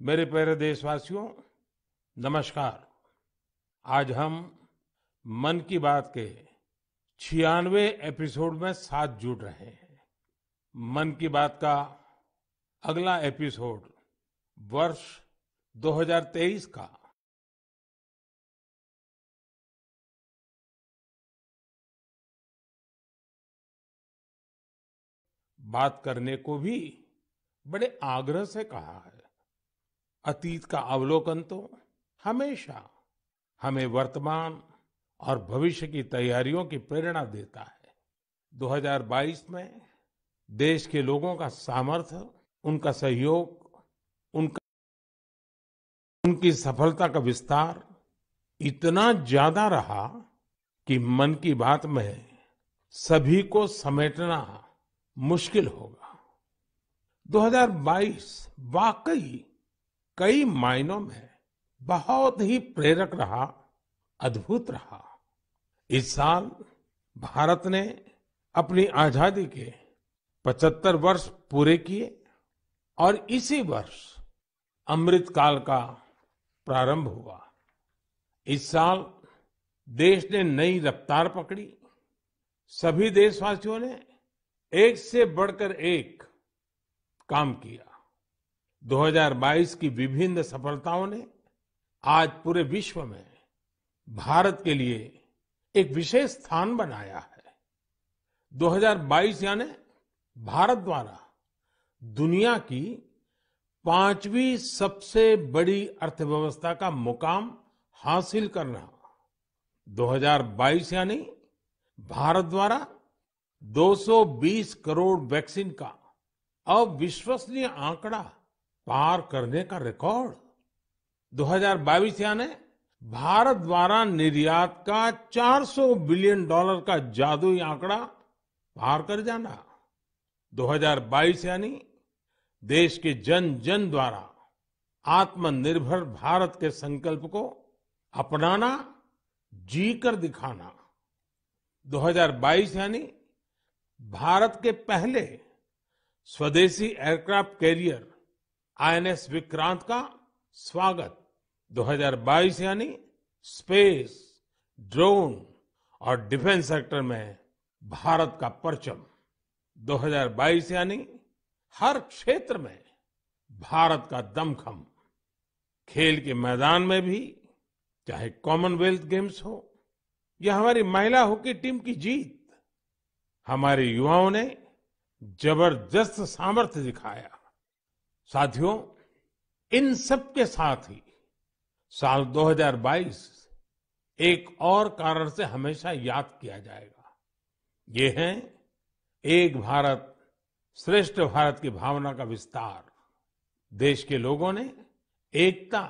मेरे प्यारे देशवासियों, नमस्कार। आज हम मन की बात के 96वें एपिसोड में साथ जुड़ रहे हैं। मन की बात का अगला एपिसोड वर्ष 2023 का बात करने को भी बड़े आग्रह से कहा है। अतीत का अवलोकन तो हमेशा हमें वर्तमान और भविष्य की तैयारियों की प्रेरणा देता है। 2022 में देश के लोगों का सामर्थ्य, उनका सहयोग, उनका उनकी सफलता का विस्तार इतना ज्यादा रहा कि मन की बात में सभी को समेटना मुश्किल होगा। 2022 वाकई कई मायनों में बहुत ही प्रेरक रहा, अद्भुत रहा। इस साल भारत ने अपनी आजादी के 75 वर्ष पूरे किए और इसी वर्ष अमृत काल का प्रारंभ हुआ। इस साल देश ने नई रफ्तार पकड़ी। सभी देशवासियों ने एक से बढ़कर एक काम किया। 2022 की विभिन्न सफलताओं ने आज पूरे विश्व में भारत के लिए एक विशेष स्थान बनाया है। 2022 यानी भारत द्वारा दुनिया की 5वीं सबसे बड़ी अर्थव्यवस्था का मुकाम हासिल करना। 2022 यानी भारत द्वारा 220 करोड़ वैक्सीन का अविश्वसनीय आंकड़ा पार करने का रिकॉर्ड। 2022 यानी भारत द्वारा निर्यात का $400 बिलियन का जादुई आंकड़ा पार कर जाना। 2022 यानी देश के जन जन द्वारा आत्मनिर्भर भारत के संकल्प को अपनाना, जी कर दिखाना। 2022 यानी भारत के पहले स्वदेशी एयरक्राफ्ट कैरियर आईएनएस विक्रांत का स्वागत। 2022 यानी स्पेस, ड्रोन और डिफेंस सेक्टर में भारत का परचम। 2022 यानी हर क्षेत्र में भारत का दमखम। खेल के मैदान में भी, चाहे कॉमनवेल्थ गेम्स हो या हमारी महिला हॉकी टीम की जीत, हमारे युवाओं ने जबरदस्त सामर्थ्य दिखाया। साथियों, इन सब के साथ ही साल 2022 एक और कारण से हमेशा याद किया जाएगा। ये है एक भारत श्रेष्ठ भारत की भावना का विस्तार। देश के लोगों ने एकता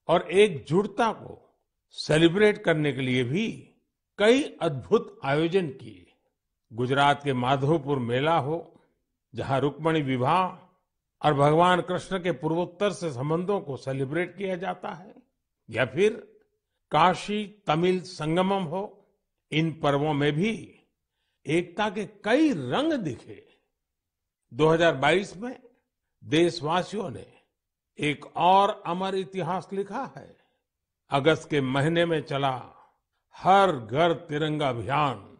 और एकजुटता को सेलिब्रेट करने के लिए भी कई अद्भुत आयोजन किए। गुजरात के माधवपुर मेला हो, जहां रुक्मिणी विवाह और भगवान कृष्ण के पूर्वोत्तर से संबंधों को सेलिब्रेट किया जाता है, या फिर काशी तमिल संगमम हो, इन पर्वों में भी एकता के कई रंग दिखे। 2022 में देशवासियों ने एक और अमर इतिहास लिखा है। अगस्त के महीने में चला हर घर तिरंगा अभियान,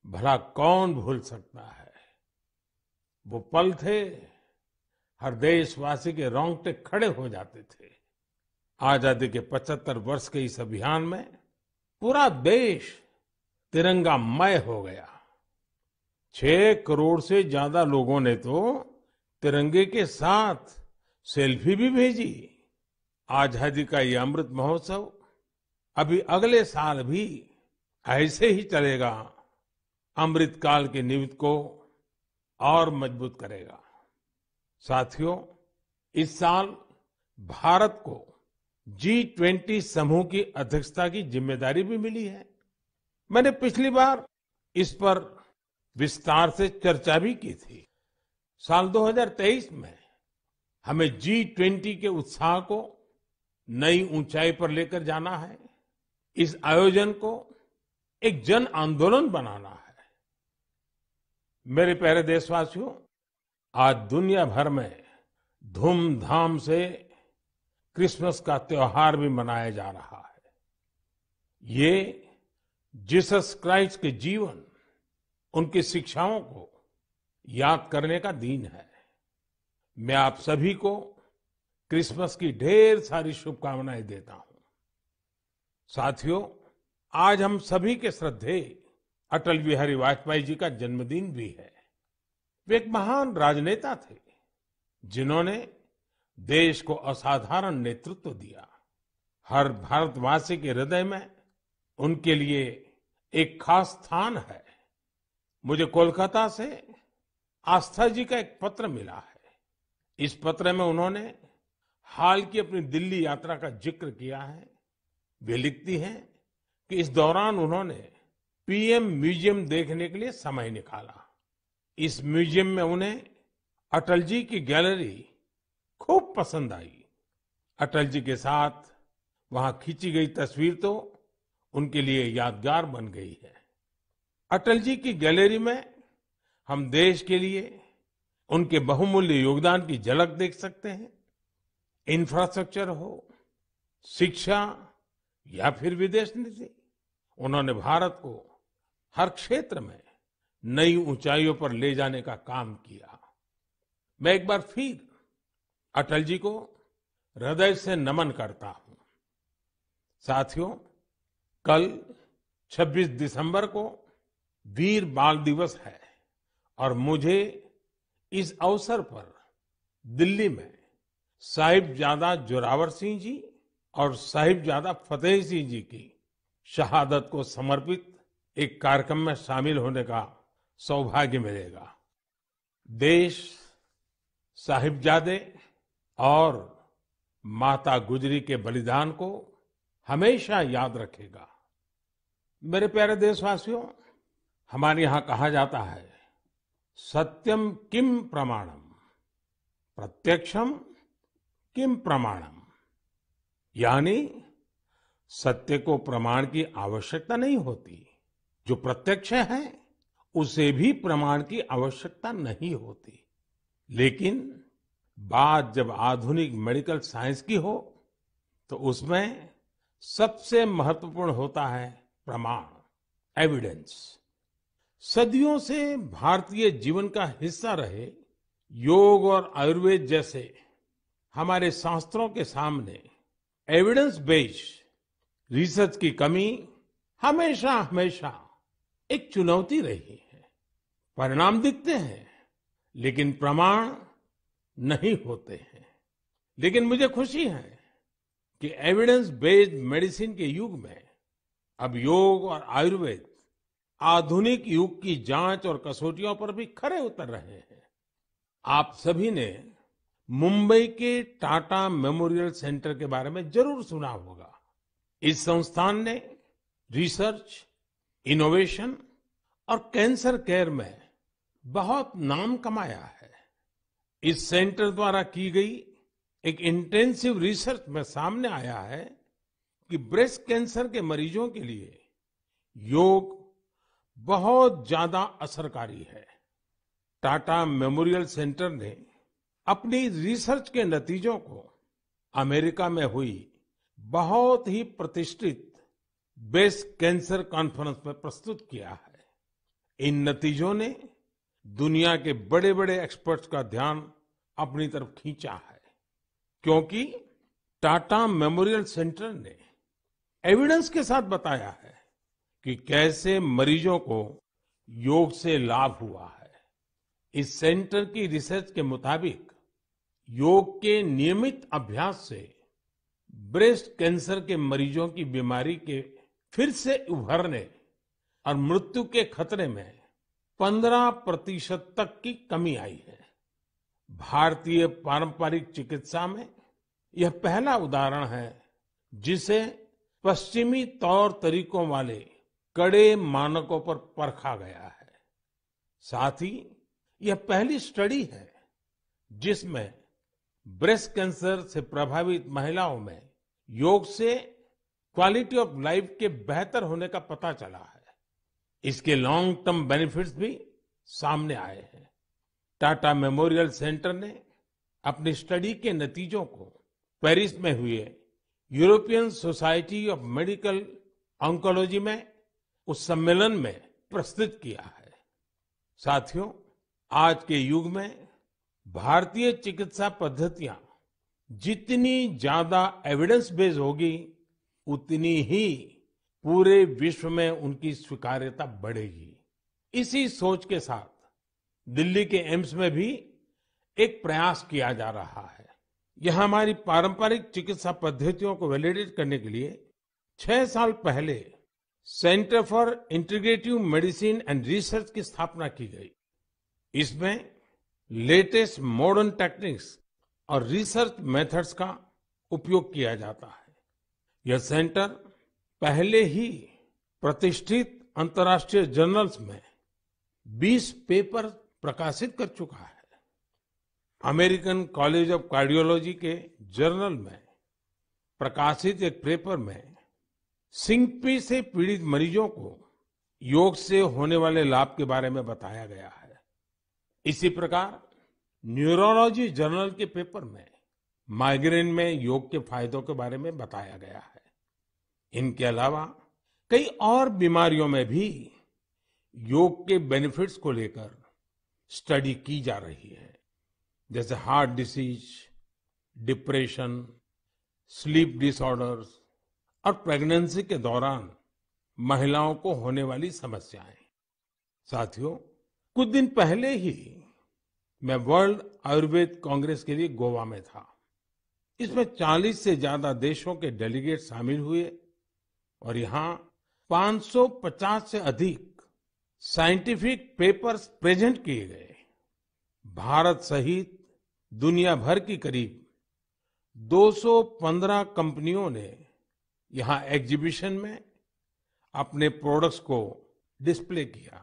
भला कौन भूल सकता है। वो पल थे, हर देशवासी के रोंगटे खड़े हो जाते थे। आजादी के 75 वर्ष के इस अभियान में पूरा देश तिरंगामय हो गया। 6 करोड़ से ज्यादा लोगों ने तो तिरंगे के साथ सेल्फी भी भेजी। आजादी का ये अमृत महोत्सव अभी अगले साल भी ऐसे ही चलेगा, अमृत काल की नींव को और मजबूत करेगा। साथियों, इस साल भारत को G20 समूह की अध्यक्षता की जिम्मेदारी भी मिली है। मैंने पिछली बार इस पर विस्तार से चर्चा भी की थी। साल 2023 में हमें G20 के उत्साह को नई ऊंचाई पर लेकर जाना है। इस आयोजन को एक जन आंदोलन बनाना है। मेरे प्यारे देशवासियों, आज दुनिया भर में धूमधाम से क्रिसमस का त्योहार भी मनाया जा रहा है। ये जीसस क्राइस्ट के जीवन, उनकी शिक्षाओं को याद करने का दिन है। मैं आप सभी को क्रिसमस की ढेर सारी शुभकामनाएं देता हूं। साथियों, आज हम सभी के श्रद्धेय अटल बिहारी वाजपेयी जी का जन्मदिन भी है। वे एक महान राजनेता थे, जिन्होंने देश को असाधारण नेतृत्व दिया। हर भारतवासी के हृदय में उनके लिए एक खास स्थान है। मुझे कोलकाता से आस्था जी का एक पत्र मिला है। इस पत्र में उन्होंने हाल की अपनी दिल्ली यात्रा का जिक्र किया है। वे लिखती हैं कि इस दौरान उन्होंने पीएम म्यूजियम देखने के लिए समय निकाला। इस म्यूजियम में उन्हें अटल जी की गैलरी खूब पसंद आई। अटल जी के साथ वहां खींची गई तस्वीर तो उनके लिए यादगार बन गई है। अटल जी की गैलरी में हम देश के लिए उनके बहुमूल्य योगदान की झलक देख सकते हैं। इंफ्रास्ट्रक्चर हो, शिक्षा या फिर विदेश नीति, उन्होंने भारत को हर क्षेत्र में नई ऊंचाइयों पर ले जाने का काम किया। मैं एक बार फिर अटल जी को हृदय से नमन करता हूं। साथियों, कल 26 दिसंबर को वीर बाल दिवस है और मुझे इस अवसर पर दिल्ली में साहिबजादा जोरावर सिंह जी और साहिबजादा फतेह सिंह जी की शहादत को समर्पित एक कार्यक्रम में शामिल होने का सौभाग्य मिलेगा। देश साहिबजादे और माता गुजरी के बलिदान को हमेशा याद रखेगा। मेरे प्यारे देशवासियों, हमारे यहाँ कहा जाता है, सत्यम किम प्रमाणम, प्रत्यक्षम किम प्रमाणम। यानी सत्य को प्रमाण की आवश्यकता नहीं होती, जो प्रत्यक्ष है उसे भी प्रमाण की आवश्यकता नहीं होती। लेकिन बात जब आधुनिक मेडिकल साइंस की हो तो उसमें सबसे महत्वपूर्ण होता है प्रमाण, एविडेंस। सदियों से भारतीय जीवन का हिस्सा रहे योग और आयुर्वेद जैसे हमारे शास्त्रों के सामने एविडेंस बेस्ड रिसर्च की कमी हमेशा हमेशा एक चुनौती रही है। परिणाम दिखते हैं लेकिन प्रमाण नहीं होते हैं। लेकिन मुझे खुशी है कि एविडेंस बेस्ड मेडिसिन के युग में अब योग और आयुर्वेद आधुनिक युग की जांच और कसौटियों पर भी खरे उतर रहे हैं। आप सभी ने मुंबई के टाटा मेमोरियल सेंटर के बारे में जरूर सुना होगा। इस संस्थान ने रिसर्च, इनोवेशन और कैंसर केयर में बहुत नाम कमाया है। इस सेंटर द्वारा की गई एक इंटेंसिव रिसर्च में सामने आया है कि ब्रेस्ट कैंसर के मरीजों के लिए योग बहुत ज्यादा असरकारी है। टाटा मेमोरियल सेंटर ने अपनी रिसर्च के नतीजों को अमेरिका में हुई बहुत ही प्रतिष्ठित ब्रेस्ट कैंसर कॉन्फ्रेंस में प्रस्तुत किया है। इन नतीजों ने दुनिया के बड़े बड़े एक्सपर्ट्स का ध्यान अपनी तरफ खींचा है, क्योंकि टाटा मेमोरियल सेंटर ने एविडेंस के साथ बताया है कि कैसे मरीजों को योग से लाभ हुआ है। इस सेंटर की रिसर्च के मुताबिक योग के नियमित अभ्यास से ब्रेस्ट कैंसर के मरीजों की बीमारी के फिर से उभरने और मृत्यु के खतरे में 15% तक की कमी आई है। भारतीय पारंपरिक चिकित्सा में यह पहला उदाहरण है जिसे पश्चिमी तौर तरीकों वाले कड़े मानकों पर परखा गया है। साथ ही यह पहली स्टडी है जिसमें ब्रेस्ट कैंसर से प्रभावित महिलाओं में योग से क्वालिटी ऑफ लाइफ के बेहतर होने का पता चला है। इसके लॉन्ग टर्म बेनिफिट्स भी सामने आए हैं। टाटा मेमोरियल सेंटर ने अपनी स्टडी के नतीजों को पेरिस में हुए European society of medical oncology में उस सम्मेलन में प्रस्तुत किया है। साथियों, आज के युग में भारतीय चिकित्सा पद्धतियां जितनी ज्यादा एविडेंस बेस्ड होगी, उतनी ही पूरे विश्व में उनकी स्वीकार्यता बढ़ेगी। इसी सोच के साथ दिल्ली के एम्स में भी एक प्रयास किया जा रहा है। यहां हमारी पारंपरिक चिकित्सा पद्धतियों को वैलिडेट करने के लिए 6 साल पहले centre for integrative medicine and research की स्थापना की गई। इसमें लेटेस्ट मॉडर्न टेक्निक्स और रिसर्च मेथड्स का उपयोग किया जाता है। यह सेंटर पहले ही प्रतिष्ठित अंतर्राष्ट्रीय जर्नल्स में 20 पेपर प्रकाशित कर चुका है। अमेरिकन कॉलेज ऑफ कार्डियोलॉजी के जर्नल में प्रकाशित एक पेपर में सिंकपी से पीड़ित मरीजों को योग से होने वाले लाभ के बारे में बताया गया है। इसी प्रकार न्यूरोलॉजी जर्नल के पेपर में माइग्रेन में योग के फायदों के बारे में बताया गया है। इनके अलावा कई और बीमारियों में भी योग के बेनिफिट्स को लेकर स्टडी की जा रही है, जैसे heart disease, depression, sleep disorders और प्रेगनेंसी के दौरान महिलाओं को होने वाली समस्याएं। साथियों, कुछ दिन पहले ही मैं वर्ल्ड आयुर्वेद कांग्रेस के लिए गोवा में था। इसमें 40 से ज्यादा देशों के डेलीगेट शामिल हुए और यहाँ 550 से अधिक साइंटिफिक पेपर्स प्रेजेंट किए गए। भारत सहित दुनिया भर की करीब 215 कंपनियों ने यहाँ एग्जीबिशन में अपने प्रोडक्ट्स को डिस्प्ले किया।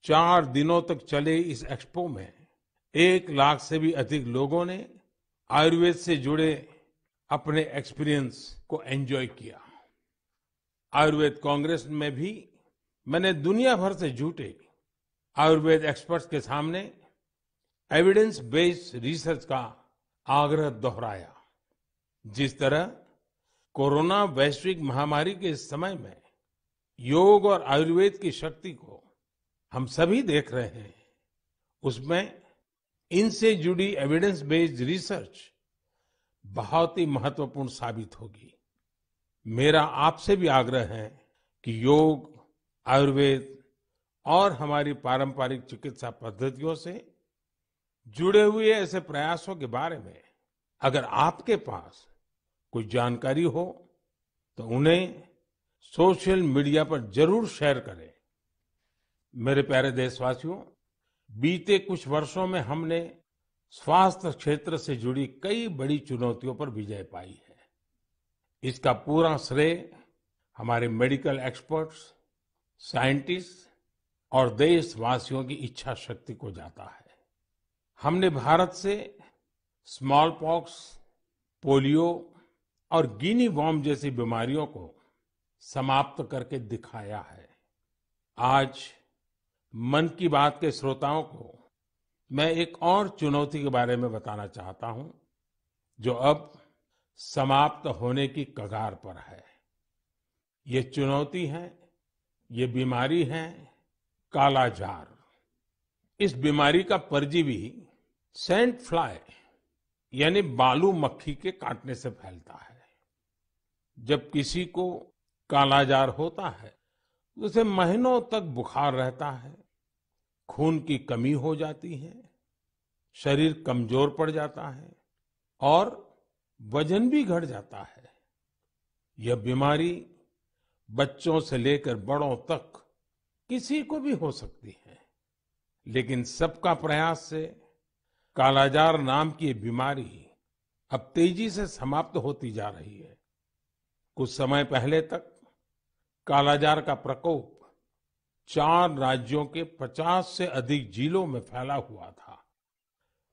4 दिनों तक चले इस एक्सपो में 1 लाख से भी अधिक लोगों ने आयुर्वेद से जुड़े अपने एक्सपीरियंस को एंजॉय किया। आयुर्वेद कांग्रेस में भी मैंने दुनिया भर से जुटे आयुर्वेद एक्सपर्ट्स के सामने एविडेंस बेस्ड रिसर्च का आग्रह दोहराया। जिस तरह कोरोना वैश्विक महामारी के इस समय में योग और आयुर्वेद की शक्ति को हम सभी देख रहे हैं, उसमें इनसे जुड़ी एविडेंस बेस्ड रिसर्च बहुत ही महत्वपूर्ण साबित होगी। मेरा आपसे भी आग्रह है कि योग, आयुर्वेद और हमारी पारंपरिक चिकित्सा पद्धतियों से जुड़े हुए ऐसे प्रयासों के बारे में अगर आपके पास कोई जानकारी हो तो उन्हें सोशल मीडिया पर जरूर शेयर करें। मेरे प्यारे देशवासियों, बीते कुछ वर्षों में हमने स्वास्थ्य क्षेत्र से जुड़ी कई बड़ी चुनौतियों पर विजय पाई है। इसका पूरा श्रेय हमारे मेडिकल एक्सपर्ट्स, साइंटिस्ट और देशवासियों की इच्छा शक्ति को जाता है। हमने भारत से स्मॉल पॉक्स, पोलियो और गिनी वॉर्म जैसी बीमारियों को समाप्त करके दिखाया है। आज मन की बात के श्रोताओं को मैं एक और चुनौती के बारे में बताना चाहता हूं, जो अब समाप्त होने की कगार पर है। ये चुनौती है, ये बीमारी है कालाजार। इस बीमारी का परजीवी सैंड फ्लाई यानी बालू मक्खी के काटने से फैलता है। जब किसी को कालाजार होता है, उसे महीनों तक बुखार रहता है, खून की कमी हो जाती है, शरीर कमजोर पड़ जाता है और वजन भी घट जाता है। यह बीमारी बच्चों से लेकर बड़ों तक किसी को भी हो सकती है, लेकिन सबका प्रयास से कालाजार नाम की ये बीमारी अब तेजी से समाप्त होती जा रही है। कुछ समय पहले तक कालाजार का प्रकोप 4 राज्यों के 50 से अधिक जिलों में फैला हुआ था,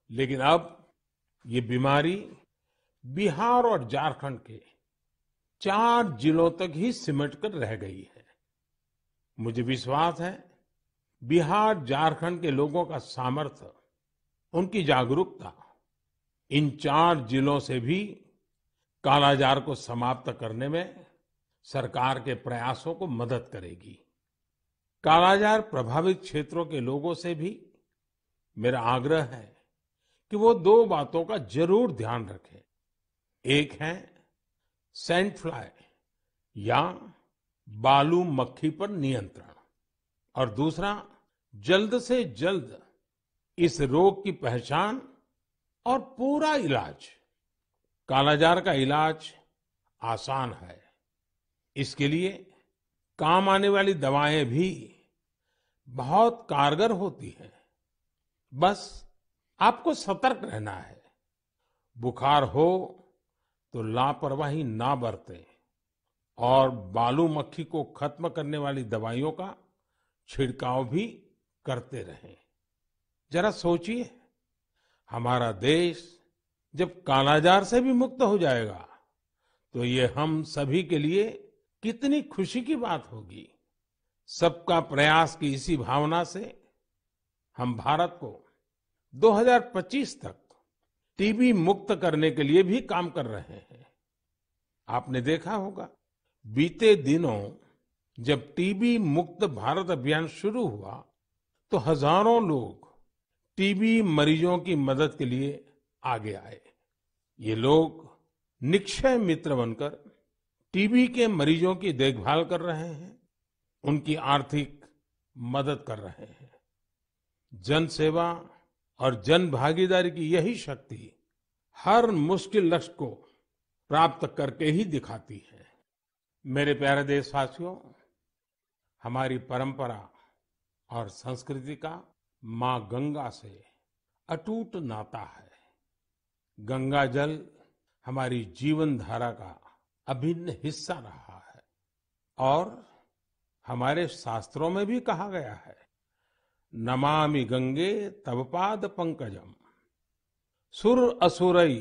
लेकिन अब ये बीमारी बिहार और झारखंड के 4 जिलों तक ही सिमट कर रह गई है। मुझे विश्वास है बिहार, झारखंड के लोगों का सामर्थ्य, उनकी जागरूकता इन 4 जिलों से भी कालाजार को समाप्त करने में सरकार के प्रयासों को मदद करेगी। कालाजार प्रभावित क्षेत्रों के लोगों से भी मेरा आग्रह है कि वो 2 बातों का जरूर ध्यान रखें। एक है सैंड फ्लाई या बालू मक्खी पर नियंत्रण और दूसरा जल्द से जल्द इस रोग की पहचान और पूरा इलाज। कालाजार का इलाज आसान है। इसके लिए काम आने वाली दवाएं भी बहुत कारगर होती हैं। बस आपको सतर्क रहना है। बुखार हो तो लापरवाही ना बरतें और बालू मक्खी को खत्म करने वाली दवाइयों का छिड़काव भी करते रहें। जरा सोचिए, हमारा देश जब कालाजार से भी मुक्त हो जाएगा तो ये हम सभी के लिए कितनी खुशी की बात होगी। सबका प्रयास की इसी भावना से हम भारत को 2025 तक टीबी मुक्त करने के लिए भी काम कर रहे हैं। आपने देखा होगा, बीते दिनों जब टीबी मुक्त भारत अभियान शुरू हुआ तो हजारों लोग टीबी मरीजों की मदद के लिए आगे आए। ये लोग निक्षय मित्र बनकर टीबी के मरीजों की देखभाल कर रहे हैं, उनकी आर्थिक मदद कर रहे हैं। जन सेवा और जन भागीदारी की यही शक्ति हर मुश्किल लक्ष्य को प्राप्त करके ही दिखाती है। मेरे प्यारे देशवासियों, हमारी परंपरा और संस्कृति का मां गंगा से अटूट नाता है। गंगा जल हमारी जीवन धारा का अभिन्न हिस्सा रहा है और हमारे शास्त्रों में भी कहा गया है, नमामि गंगे तव पाद पंकजम सुर असुरई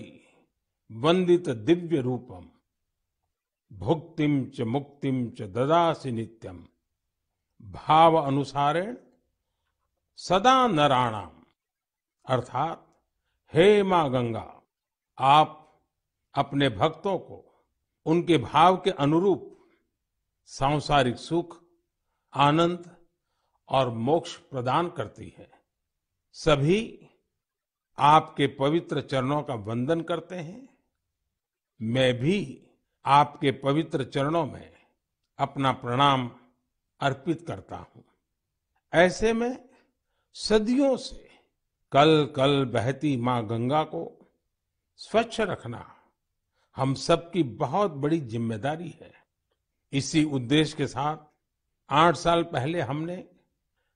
वंदित दिव्य रूपम भुक्तिम च मुक्तिम च ददासि नित्यम भाव अनुसारेण सदा नराणाम। अर्थात, हे मां गंगा, आप अपने भक्तों को उनके भाव के अनुरूप सांसारिक सुख, आनंद और मोक्ष प्रदान करती है। सभी आपके पवित्र चरणों का वंदन करते हैं। मैं भी आपके पवित्र चरणों में अपना प्रणाम अर्पित करता हूं। ऐसे में सदियों से कल कल बहती मां गंगा को स्वच्छ रखना हम सबकी बहुत बड़ी जिम्मेदारी है। इसी उद्देश्य के साथ 8 साल पहले हमने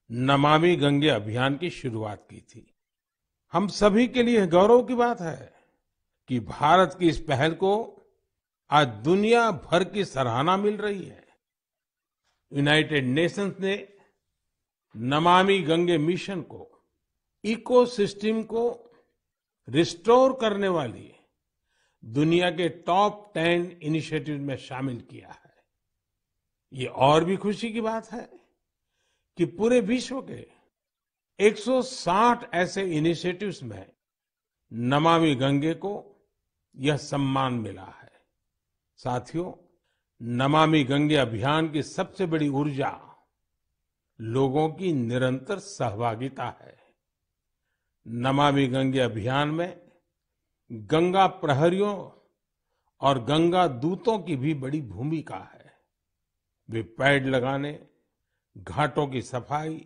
नमामि गंगे अभियान की शुरुआत की थी। हम सभी के लिए गौरव की बात है कि भारत की इस पहल को आज दुनिया भर की सराहना मिल रही है। यूनाइटेड नेशंस ने नमामि गंगे मिशन को इकोसिस्टम को रिस्टोर करने वाली दुनिया के टॉप 10 इनिशिएटिव में शामिल किया है। ये और भी खुशी की बात है कि पूरे विश्व के 160 ऐसे इनिशिएटिव्स में नमामि गंगे को यह सम्मान मिला है। साथियों, नमामि गंगे अभियान की सबसे बड़ी ऊर्जा लोगों की निरंतर सहभागिता है। नमामि गंगे अभियान में गंगा प्रहरियों और गंगा दूतों की भी बड़ी भूमिका है। वे पेड़ लगाने, घाटों की सफाई,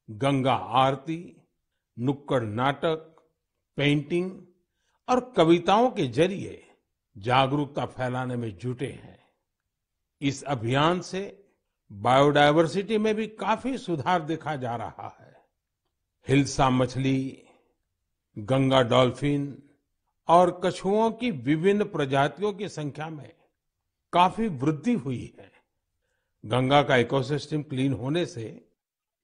गंगा आरती, नुक्कड़ नाटक, पेंटिंग और कविताओं के जरिए जागरूकता फैलाने में जुटे हैं। इस अभियान से बायोडायवर्सिटी में भी काफी सुधार देखा जा रहा है। हिल्सा मछली, गंगा डॉल्फिन और कछुओं की विभिन्न प्रजातियों की संख्या में काफी वृद्धि हुई है। गंगा का इकोसिस्टम क्लीन होने से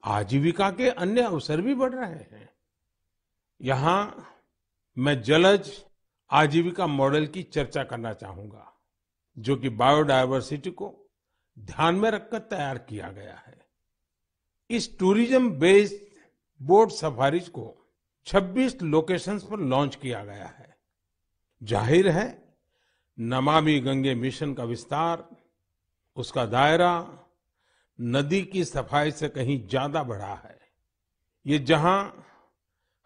आजीविका के अन्य अवसर भी बढ़ रहे हैं। यहाँ मैं जलज आजीविका मॉडल की चर्चा करना चाहूंगा, जो कि बायोडायवर्सिटी को ध्यान में रखकर तैयार किया गया है। इस टूरिज्म बेस्ड बोट सफारीज को 26 लोकेशंस पर लॉन्च किया गया है। जाहिर है, नमामि गंगे मिशन का विस्तार, उसका दायरा नदी की सफाई से कहीं ज्यादा बढ़ा है। ये जहां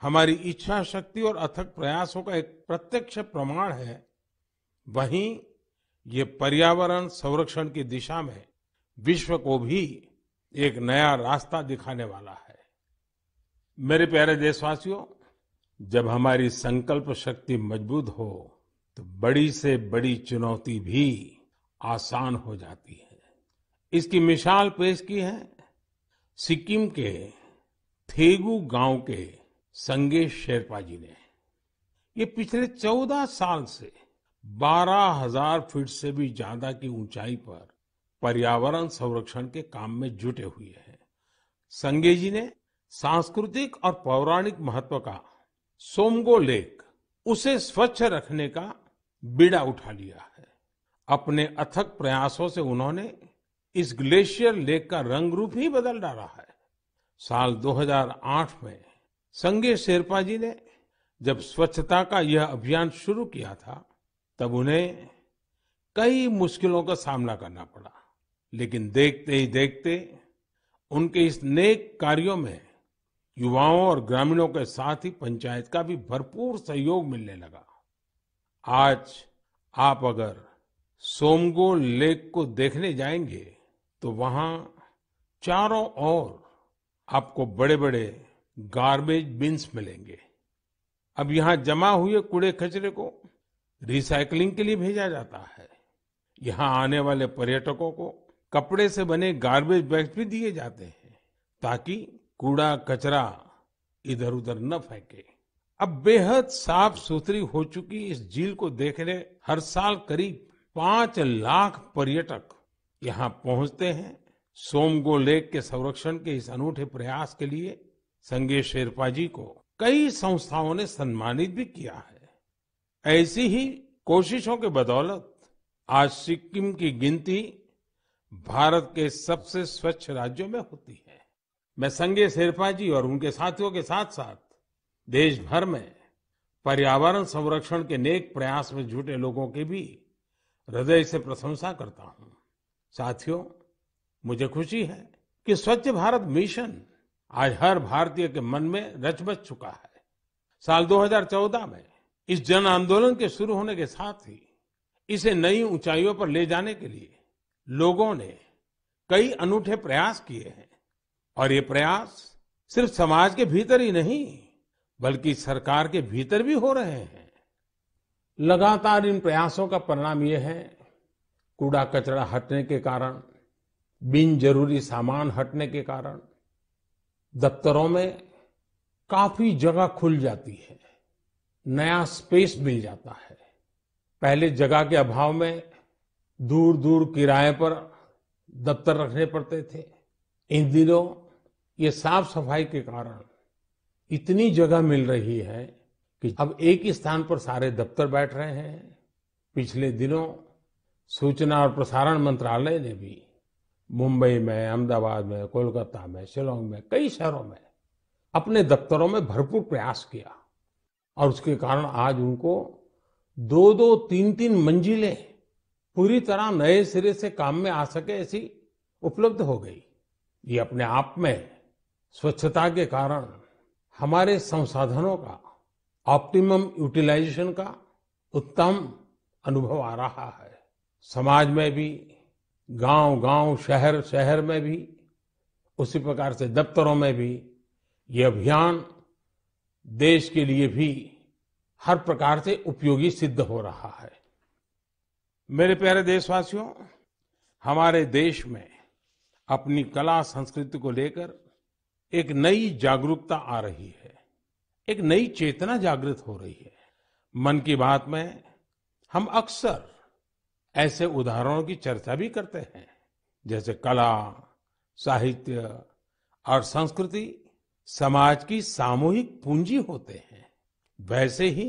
हमारी इच्छा शक्ति और अथक प्रयासों का एक प्रत्यक्ष प्रमाण है, वहीं ये पर्यावरण संरक्षण की दिशा में विश्व को भी एक नया रास्ता दिखाने वाला है। मेरे प्यारे देशवासियों, जब हमारी संकल्प शक्ति मजबूत हो तो बड़ी से बड़ी चुनौती भी आसान हो जाती है। इसकी मिसाल पेश की है सिक्किम के थेगू गांव के संगे शेरपा जी ने। ये पिछले 14 साल से 12,000 फीट से भी ज्यादा की ऊंचाई पर पर्यावरण संरक्षण के काम में जुटे हुए हैं। संगे जी ने सांस्कृतिक और पौराणिक महत्व का सोमगो लेक, उसे स्वच्छ रखने का बीड़ा उठा लिया है। अपने अथक प्रयासों से उन्होंने इस ग्लेशियर लेक का रंग रूप ही बदल डाला है। साल 2008 में संगे शेरपा जी ने जब स्वच्छता का यह अभियान शुरू किया था, तब उन्हें कई मुश्किलों का सामना करना पड़ा, लेकिन देखते ही देखते उनके इस नेक कार्यों में युवाओं और ग्रामीणों के साथ ही पंचायत का भी भरपूर सहयोग मिलने लगा। आज आप अगर सोमगो लेक को देखने जाएंगे तो वहां चारों ओर आपको बड़े बड़े गार्बेज बिन्स मिलेंगे। अब यहाँ जमा हुए कूड़े कचरे को रिसाइकलिंग के लिए भेजा जाता है। यहाँ आने वाले पर्यटकों को कपड़े से बने गार्बेज बैग्स भी दिए जाते हैं, ताकि कूड़ा कचरा इधर उधर न फेंके। अब बेहद साफ सुथरी हो चुकी इस झील को देखने हर साल करीब 5 लाख पर्यटक यहाँ पहुंचते हैं। सोमगो लेक के संरक्षण के इस अनूठे प्रयास के लिए संगे शेरपा जी को कई संस्थाओं ने सम्मानित भी किया है। ऐसी ही कोशिशों के बदौलत आज सिक्किम की गिनती भारत के सबसे स्वच्छ राज्यों में होती है। मैं संगे शेरपा जी और उनके साथियों के साथ साथ देश भर में पर्यावरण संरक्षण के नेक प्रयास में जुटे लोगों की भी हृदय से प्रशंसा करता हूं। साथियों, मुझे खुशी है कि स्वच्छ भारत मिशन आज हर भारतीय के मन में रच बस चुका है। साल 2014 में इस जन आंदोलन के शुरू होने के साथ ही इसे नई ऊंचाइयों पर ले जाने के लिए लोगों ने कई अनूठे प्रयास किए हैं। और ये प्रयास सिर्फ समाज के भीतर ही नहीं, बल्कि सरकार के भीतर भी हो रहे हैं। लगातार इन प्रयासों का परिणाम ये है, कूड़ा कचरा हटने के कारण, बिन जरूरी सामान हटने के कारण दफ्तरों में काफी जगह खुल जाती है, नया स्पेस मिल जाता है। पहले जगह के अभाव में दूर दूर किराए पर दफ्तर रखने पड़ते थे। इन दिनों ये साफ सफाई के कारण इतनी जगह मिल रही है कि अब एक ही स्थान पर सारे दफ्तर बैठ रहे हैं। पिछले दिनों सूचना और प्रसारण मंत्रालय ने भी मुंबई में, अहमदाबाद में, कोलकाता में, शिलांग में, कई शहरों में अपने दफ्तरों में भरपूर प्रयास किया और उसके कारण आज उनको 2-2, 3-3 मंजिलें पूरी तरह नए सिरे से काम में आ सके ऐसी उपलब्ध हो गई। ये अपने आप में स्वच्छता के कारण हमारे संसाधनों का ऑप्टिमम यूटिलाइजेशन का उत्तम अनुभव आ रहा है। समाज में भी, गांव-गांव, शहर-शहर में भी, उसी प्रकार से दफ्तरों में भी ये अभियान देश के लिए भी हर प्रकार से उपयोगी सिद्ध हो रहा है। मेरे प्यारे देशवासियों, हमारे देश में अपनी कला संस्कृति को लेकर एक नई जागरूकता आ रही है, एक नई चेतना जागृत हो रही है। मन की बात में हम अक्सर ऐसे उदाहरणों की चर्चा भी करते हैं, जैसे कला, साहित्य और संस्कृति समाज की सामूहिक पूंजी होते हैं। वैसे ही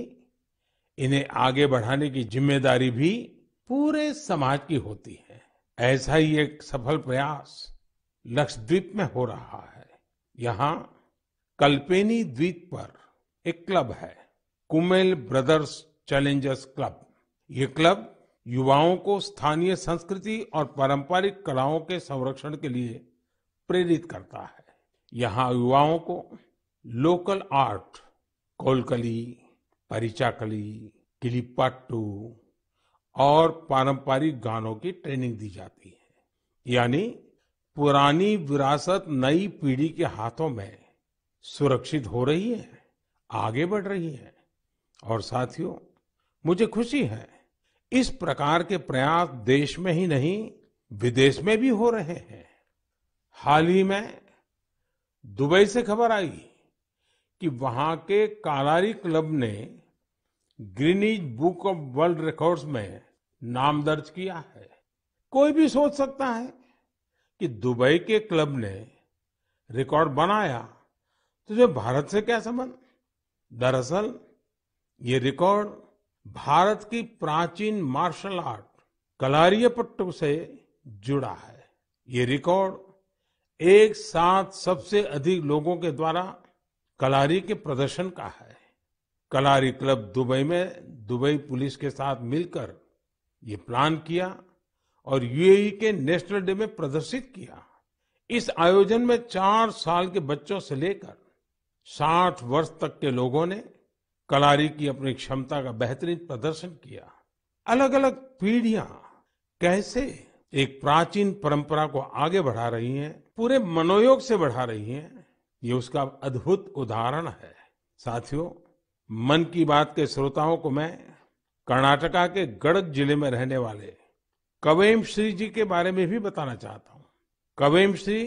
इन्हें आगे बढ़ाने की जिम्मेदारी भी पूरे समाज की होती है। ऐसा ही एक सफल प्रयास लक्षद्वीप में हो रहा है। यहाँ कल्पेनी द्वीप पर एक क्लब है, कुमेल ब्रदर्स चैलेंजर्स क्लब। ये क्लब युवाओं को स्थानीय संस्कृति और पारंपरिक कलाओं के संरक्षण के लिए प्रेरित करता है। यहाँ युवाओं को लोकल आर्ट, कोलकली, परिचाकली, किलिप्पाट्टू और पारंपरिक गानों की ट्रेनिंग दी जाती है। यानी पुरानी विरासत नई पीढ़ी के हाथों में सुरक्षित हो रही है, आगे बढ़ रही है। और साथियों, मुझे खुशी है इस प्रकार के प्रयास देश में ही नहीं विदेश में भी हो रहे हैं। हाल ही में दुबई से खबर आई कि वहां के कालारी क्लब ने Guinness book of world records में नाम दर्ज किया है। कोई भी सोच सकता है कि दुबई के क्लब ने रिकॉर्ड बनाया तो जो भारत से क्या संबंध। दरअसल ये रिकॉर्ड भारत की प्राचीन मार्शल आर्ट कलारियपट्टू से जुड़ा है। ये रिकॉर्ड एक साथ सबसे अधिक लोगों के द्वारा कलारी के प्रदर्शन का है। कलारी क्लब दुबई में दुबई पुलिस के साथ मिलकर ये प्लान किया और यूएई के नेशनल डे में प्रदर्शित किया। इस आयोजन में 4 साल के बच्चों से लेकर 60 वर्ष तक के लोगों ने कलारी की अपनी क्षमता का बेहतरीन प्रदर्शन किया। अलग अलग पीढ़ियां कैसे एक प्राचीन परंपरा को आगे बढ़ा रही हैं, पूरे मनोयोग से बढ़ा रही हैं, ये उसका अद्भुत उदाहरण है। साथियों, मन की बात के श्रोताओं को मैं कर्नाटका के गडक जिले में रहने वाले कवेम श्री जी के बारे में भी बताना चाहता हूँ। कवेम श्री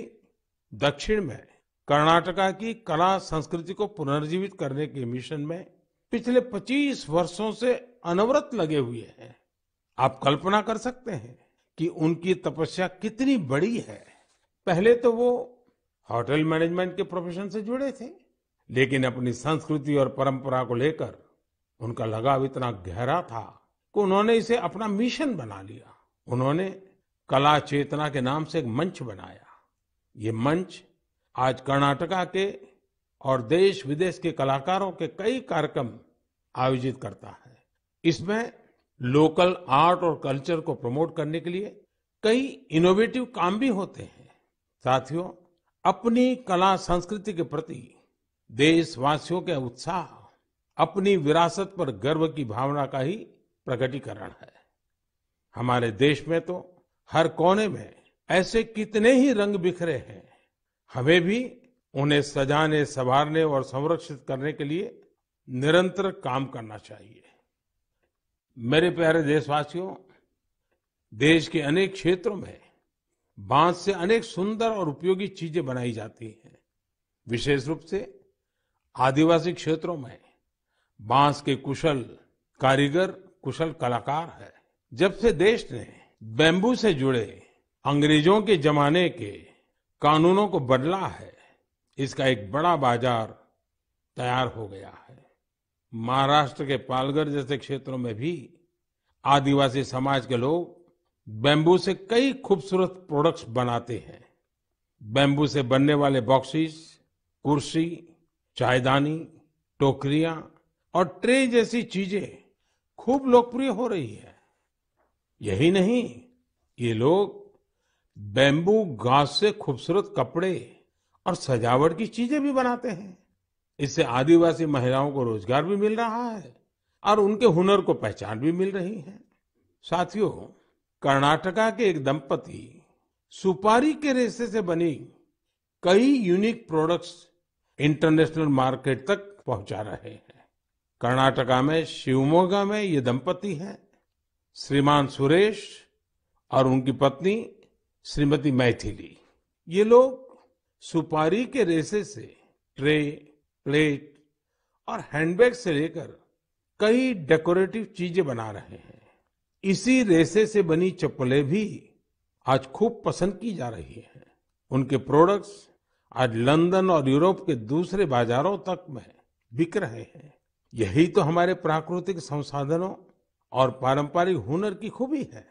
दक्षिण में कर्नाटका की कला संस्कृति को पुनर्जीवित करने के मिशन में पिछले 25 वर्षों से अनवरत लगे हुए हैं। आप कल्पना कर सकते हैं कि उनकी तपस्या कितनी बड़ी है। पहले तो वो होटल मैनेजमेंट के प्रोफेशन से जुड़े थे, लेकिन अपनी संस्कृति और परंपरा को लेकर उनका लगाव इतना गहरा था कि उन्होंने इसे अपना मिशन बना लिया। उन्होंने कला चेतना के नाम से एक मंच बनाया। ये मंच आज कर्नाटका के और देश विदेश के कलाकारों के कई कार्यक्रम आयोजित करता है। इसमें लोकल आर्ट और कल्चर को प्रमोट करने के लिए कई इनोवेटिव काम भी होते हैं। साथियों, अपनी कला संस्कृति के प्रति देशवासियों के उत्साह अपनी विरासत पर गर्व की भावना का ही प्रकटीकरण है। हमारे देश में तो हर कोने में ऐसे कितने ही रंग बिखरे हैं। हमें भी उन्हें सजाने, संवारने और संरक्षित करने के लिए निरंतर काम करना चाहिए। मेरे प्यारे देशवासियों, देश के अनेक क्षेत्रों में बांस से अनेक सुंदर और उपयोगी चीजें बनाई जाती हैं। विशेष रूप से आदिवासी क्षेत्रों में बांस के कुशल कारीगर कुशल कलाकार है। जब से देश ने बैम्बू से जुड़े अंग्रेजों के जमाने के कानूनों को बदला है, इसका एक बड़ा बाजार तैयार हो गया है। महाराष्ट्र के पालघर जैसे क्षेत्रों में भी आदिवासी समाज के लोग बैम्बू से कई खूबसूरत प्रोडक्ट्स बनाते हैं। बैम्बू से बनने वाले बॉक्सेस, कुर्सी, चायदानी, टोकरियां और ट्रे जैसी चीजें खूब लोकप्रिय हो रही है। यही नहीं, ये लोग बैम्बू घास से खूबसूरत कपड़े और सजावट की चीजें भी बनाते हैं। इससे आदिवासी महिलाओं को रोजगार भी मिल रहा है और उनके हुनर को पहचान भी मिल रही है। साथियों, कर्नाटका के एक दंपति सुपारी के रेशे से बनी कई यूनिक प्रोडक्ट्स इंटरनेशनल मार्केट तक पहुंचा रहे हैं। कर्नाटका में शिवमोगा में ये दंपति हैं, श्रीमान सुरेश और उनकी पत्नी श्रीमती मैथिली। ये लोग सुपारी के रेशे से ट्रे, प्लेट और हैंडबैग से लेकर कई डेकोरेटिव चीजें बना रहे हैं। इसी रेशे से बनी चप्पलें भी आज खूब पसंद की जा रही हैं। उनके प्रोडक्ट्स आज लंदन और यूरोप के दूसरे बाजारों तक में बिक रहे हैं। यही तो हमारे प्राकृतिक संसाधनों और पारंपरिक हुनर की खूबी है,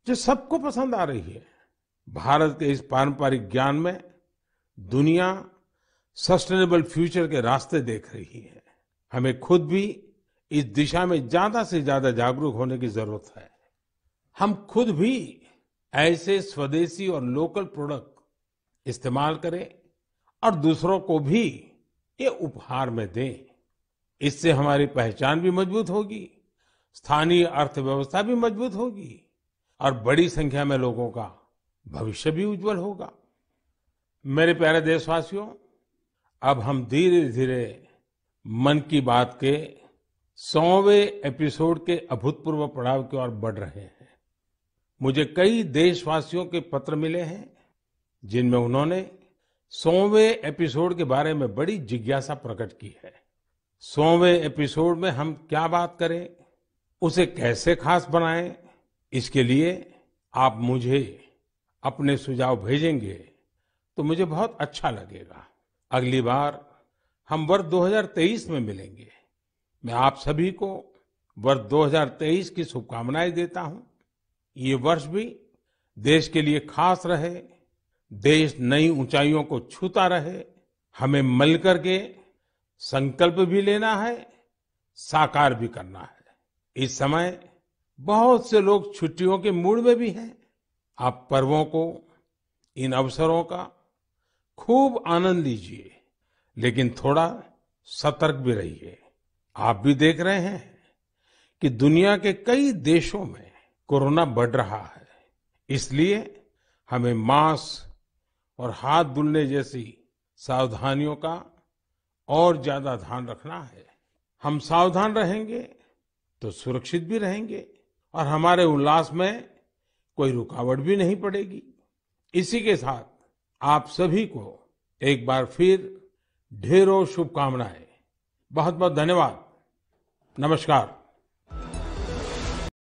जो सबको पसंद आ रही है। भारत के इस पारंपरिक ज्ञान में दुनिया सस्टेनेबल फ्यूचर के रास्ते देख रही है। हमें खुद भी इस दिशा में ज्यादा से ज्यादा जागरूक होने की जरूरत है। हम खुद भी ऐसे स्वदेशी और लोकल प्रोडक्ट इस्तेमाल करें और दूसरों को भी ये उपहार में दें। इससे हमारी पहचान भी मजबूत होगी, स्थानीय अर्थव्यवस्था भी मजबूत होगी और बड़ी संख्या में लोगों का भविष्य भी उज्जवल होगा। मेरे प्यारे देशवासियों, अब हम धीरे धीरे मन की बात के 100वें एपिसोड के अभूतपूर्व पड़ाव की ओर बढ़ रहे हैं। मुझे कई देशवासियों के पत्र मिले हैं जिनमें उन्होंने 100वें एपिसोड के बारे में बड़ी जिज्ञासा प्रकट की है। 100वें एपिसोड में हम क्या बात करें, उसे कैसे खास बनाएं, इसके लिए आप मुझे अपने सुझाव भेजेंगे तो मुझे बहुत अच्छा लगेगा। अगली बार हम वर्ष 2023 में मिलेंगे। मैं आप सभी को वर्ष 2023 की शुभकामनाएं देता हूं। ये वर्ष भी देश के लिए खास रहे, देश नई ऊंचाइयों को छूता रहे। हमें मिलकर के संकल्प भी लेना है, साकार भी करना है। इस समय बहुत से लोग छुट्टियों के मूड में भी हैं। आप पर्वों को, इन अवसरों का खूब आनंद लीजिए, लेकिन थोड़ा सतर्क भी रहिए। आप भी देख रहे हैं कि दुनिया के कई देशों में कोरोना बढ़ रहा है। इसलिए हमें मास्क और हाथ धुलने जैसी सावधानियों का और ज्यादा ध्यान रखना है। हम सावधान रहेंगे तो सुरक्षित भी रहेंगे और हमारे उल्लास में कोई रुकावट भी नहीं पड़ेगी। इसी के साथ आप सभी को एक बार फिर ढेरों शुभकामनाएं। बहुत बहुत धन्यवाद। नमस्कार।